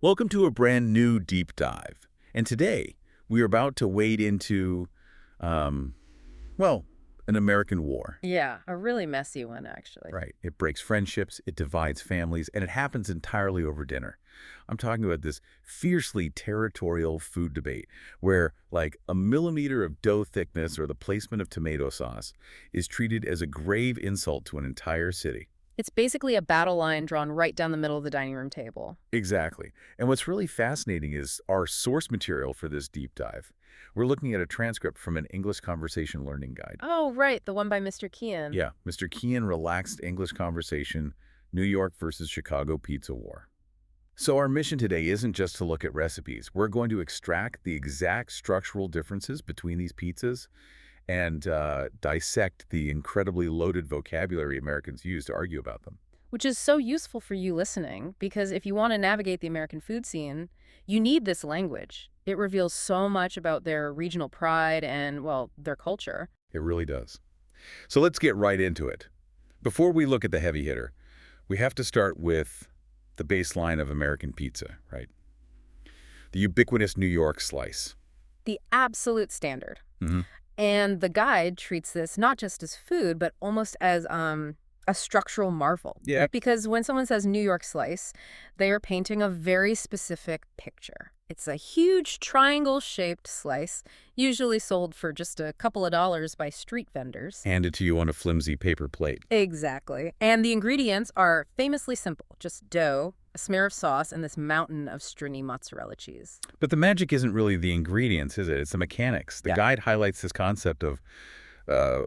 Welcome to a brand new deep dive. And today, we are about to wade into, um, well, an American war. Yeah, a really messy one, actually. Right. It breaks friendships, it divides families, and it happens entirely over dinner. I'm talking about this fiercely territorial food debate where, like, a millimeter of dough thickness or the placement of tomato sauce is treated as a grave insult to an entire city. It's basically a battle line drawn right down the middle of the dining room table. Exactly. And what's really fascinating is our source material for this deep dive. We're looking at a transcript from an English conversation learning guide. Oh, right, the one by Mr. Qian. Yeah, Mr. Qian Relaxed English Conversation, New York versus Chicago Pizza War. So our mission today isn't just to look at recipes. We're going to extract the exact structural differences between these pizzas and dissect the incredibly loaded vocabulary Americans use to argue about them. Which is so useful for you listening, because if you want to navigate the American food scene, you need this language. It reveals so much about their regional pride and, well, their culture. It really does. So let's get right into it. Before we look at the heavy hitter, we have to start with the baseline of American pizza, right? The ubiquitous New York slice. The absolute standard. hmm And the guide treats this not just as food, but almost as a structural marvel. Yeah. Because when someone says New York slice, they are painting a very specific picture. It's a huge triangle-shaped slice, usually sold for just a couple of dollars by street vendors. Handed to you on a flimsy paper plate. Exactly. And the ingredients are famously simple. Just dough, a smear of sauce, and this mountain of stringy mozzarella cheese. But the magic isn't really the ingredients, is it? It's the mechanics. The Yeah. guide highlights this concept of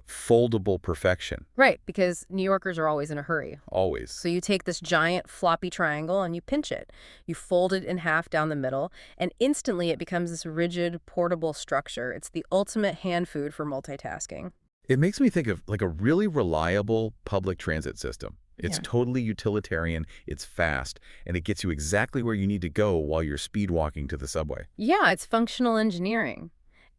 foldable perfection, Right, because New Yorkers are always in a hurry. always. So you take this giant floppy triangle and you pinch it. You fold it in half down the middle, and instantly it becomes this rigid, portable structure. It's the ultimate hand food for multitasking. It makes me think of like a really reliable public transit system. It's Yeah. totally utilitarian, it's fast, and it gets you exactly where you need to go while you're speed walking to the subway. Yeah, it's functional engineering.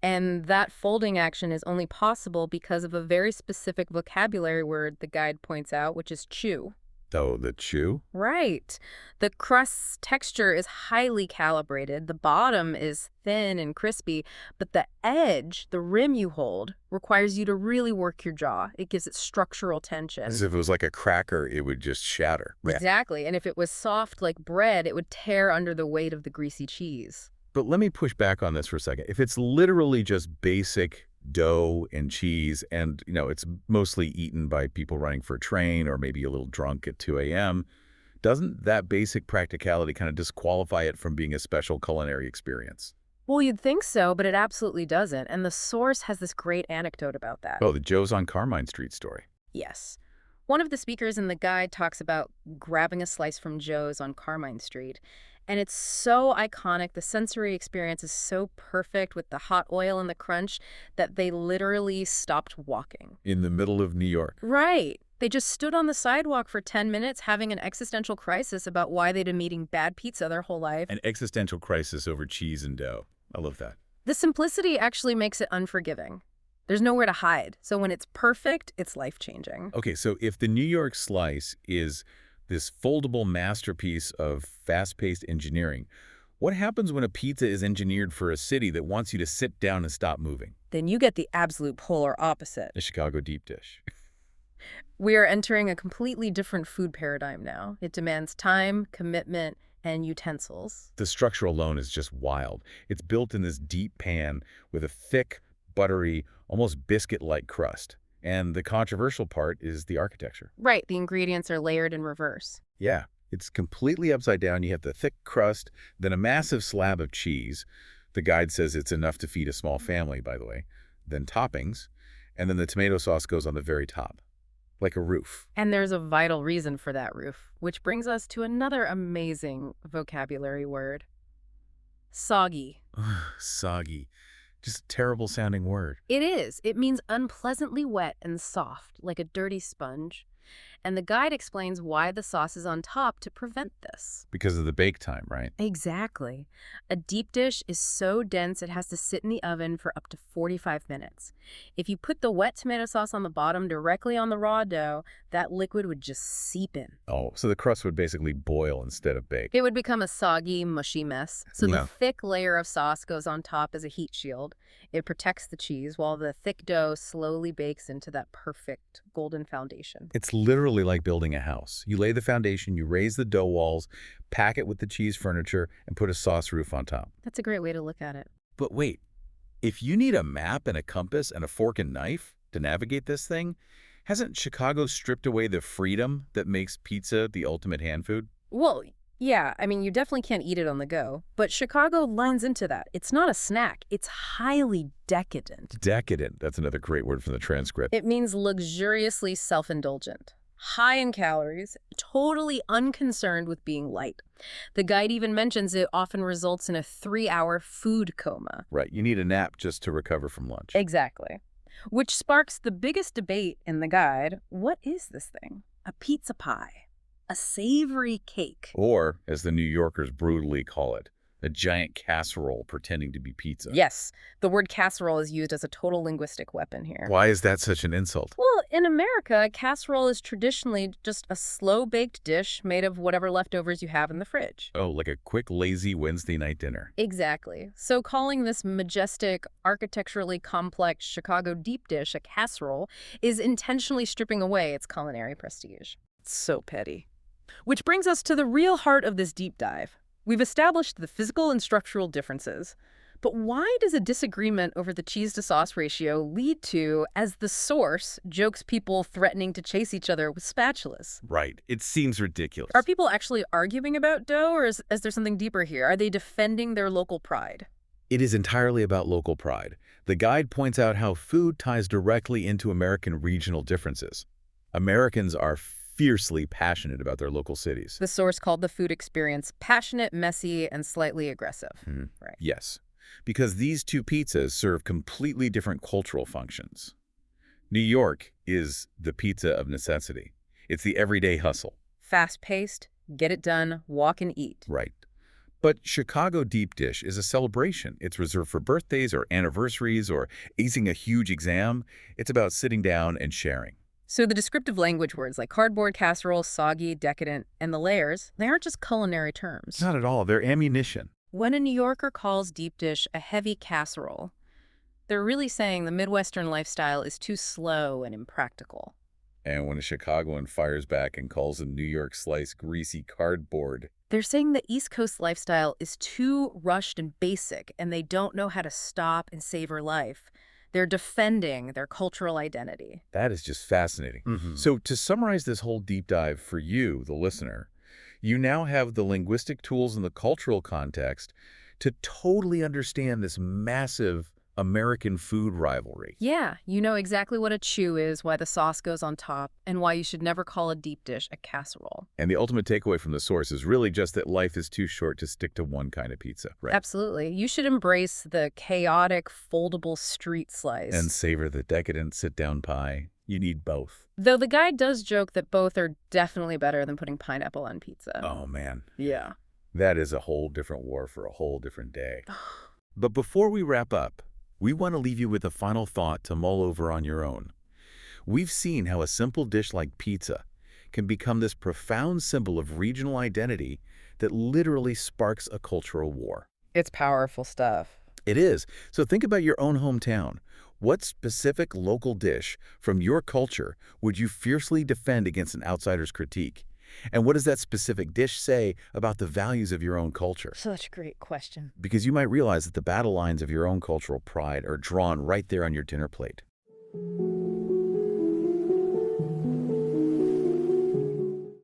And that folding action is only possible because of a very specific vocabulary word the guide points out, which is chew. Oh, the chew? Right. The crust's texture is highly calibrated. The bottom is thin and crispy, but the edge, the rim you hold, requires you to really work your jaw. It gives it structural tension. As if it was like a cracker, it would just shatter. Yeah. Exactly. And if it was soft like bread, it would tear under the weight of the greasy cheese. But let me push back on this for a second. If it's literally just basic dough and cheese and, it's mostly eaten by people running for a train or maybe a little drunk at 2 a.m., doesn't that basic practicality kind of disqualify it from being a special culinary experience? Well, you'd think so, but it absolutely doesn't. And the source has this great anecdote about that. Oh, the Joe's on Carmine Street story. Yes. One of the speakers in the guide talks about grabbing a slice from Joe's on Carmine Street. And it's so iconic. The sensory experience is so perfect with the hot oil and the crunch that they literally stopped walking. In the middle of New York. Right. They just stood on the sidewalk for 10 minutes having an existential crisis about why they'd been eating bad pizza their whole life. An existential crisis over cheese and dough. I love that. The simplicity actually makes it unforgiving. There's nowhere to hide. So when it's perfect, it's life-changing. Okay, so if the New York slice is this foldable masterpiece of fast-paced engineering, what happens when a pizza is engineered for a city that wants you to sit down and stop moving? Then you get the absolute polar opposite. The Chicago deep dish. We are entering a completely different food paradigm now. It demands time, commitment, and utensils. The structure alone is just wild. It's built in this deep pan with a thick, buttery, almost biscuit-like crust. And the controversial part is the architecture. Right, the ingredients are layered in reverse. Yeah, it's completely upside down. You have the thick crust, then a massive slab of cheese. The guide says it's enough to feed a small family, by the way. Then toppings, and then the tomato sauce goes on the very top, like a roof. And there's a vital reason for that roof, which brings us to another amazing vocabulary word. Soggy. Soggy. Just a terrible sounding word. It is. It means unpleasantly wet and soft, like a dirty sponge. And the guide explains why the sauce is on top to prevent this. Because of the bake time, right? Exactly. A deep dish is so dense it has to sit in the oven for up to 45 minutes. If you put the wet tomato sauce on the bottom directly on the raw dough, that liquid would just seep in. Oh, so the crust would basically boil instead of bake. It would become a soggy, mushy mess. So Yeah. the thick layer of sauce goes on top as a heat shield. It protects the cheese while the thick dough slowly bakes into that perfect golden foundation. It's literally like building a house. You lay the foundation, you raise the dough walls, pack it with the cheese furniture, and put a sauce roof on top. That's a great way to look at it. But wait, if you need a map and a compass and a fork and knife to navigate this thing, hasn't Chicago stripped away the freedom that makes pizza the ultimate hand food? Well, yeah, I mean, you definitely can't eat it on the go. But Chicago lines into that. It's not a snack. It's highly decadent. Decadent. That's another great word from the transcript. It means luxuriously self-indulgent. High in calories, totally unconcerned with being light. The guide even mentions it often results in a 3-hour food coma. Right. You need a nap just to recover from lunch. Exactly. Which sparks the biggest debate in the guide. What is this thing? A pizza pie. A savory cake. Or, as the New Yorkers brutally call it, a giant casserole pretending to be pizza. Yes, the word casserole is used as a total linguistic weapon here. Why is that such an insult? Well, in America, a casserole is traditionally just a slow-baked dish made of whatever leftovers you have in the fridge. Oh, like a quick, lazy Wednesday night dinner. Exactly. So calling this majestic, architecturally complex Chicago deep dish a casserole is intentionally stripping away its culinary prestige. It's so petty. Which brings us to the real heart of this deep dive. We've established the physical and structural differences, but why does a disagreement over the cheese-to-sauce ratio lead to, as the source, jokes people threatening to chase each other with spatulas? Right. It seems ridiculous. Are people actually arguing about dough, or is there something deeper here? Are they defending their local pride? It is entirely about local pride. The guide points out how food ties directly into American regional differences. Americans are fiercely passionate about their local cities. The source called the food experience passionate, messy, and slightly aggressive. Right. Yes, because these two pizzas serve completely different cultural functions. New York is the pizza of necessity. It's the everyday hustle. Fast-paced, get it done, walk and eat. Right. But Chicago deep dish is a celebration. It's reserved for birthdays or anniversaries or acing a huge exam. It's about sitting down and sharing. So the descriptive language words like cardboard, casserole, soggy, decadent, and the layers, they aren't just culinary terms. Not at all. They're ammunition. When a New Yorker calls deep dish a heavy casserole, they're really saying the Midwestern lifestyle is too slow and impractical. And when a Chicagoan fires back and calls a New York slice greasy cardboard, they're saying the East Coast lifestyle is too rushed and basic, and they don't know how to stop and savor life. They're defending their cultural identity. that is just fascinating. So to summarize this whole deep dive for you, the listener, you now have the linguistic tools and the cultural context to totally understand this massive American food rivalry. Yeah, you know exactly what a chew is, why the sauce goes on top, and why you should never call a deep dish a casserole. And the ultimate takeaway from the source is really just that life is too short to stick to one kind of pizza. Right. Absolutely. You should embrace the chaotic, foldable street slice. And savor the decadent sit-down pie. You need both. Though the guide does joke that both are definitely better than putting pineapple on pizza. Oh, man. Yeah. That is a whole different war for a whole different day. But before we wrap up, we want to leave you with a final thought to mull over on your own. We've seen how a simple dish like pizza can become this profound symbol of regional identity that literally sparks a cultural war. It's powerful stuff. It is. So think about your own hometown. What specific local dish from your culture would you fiercely defend against an outsider's critique? And what does that specific dish say about the values of your own culture? Such a great question. Because you might realize that the battle lines of your own cultural pride are drawn right there on your dinner plate.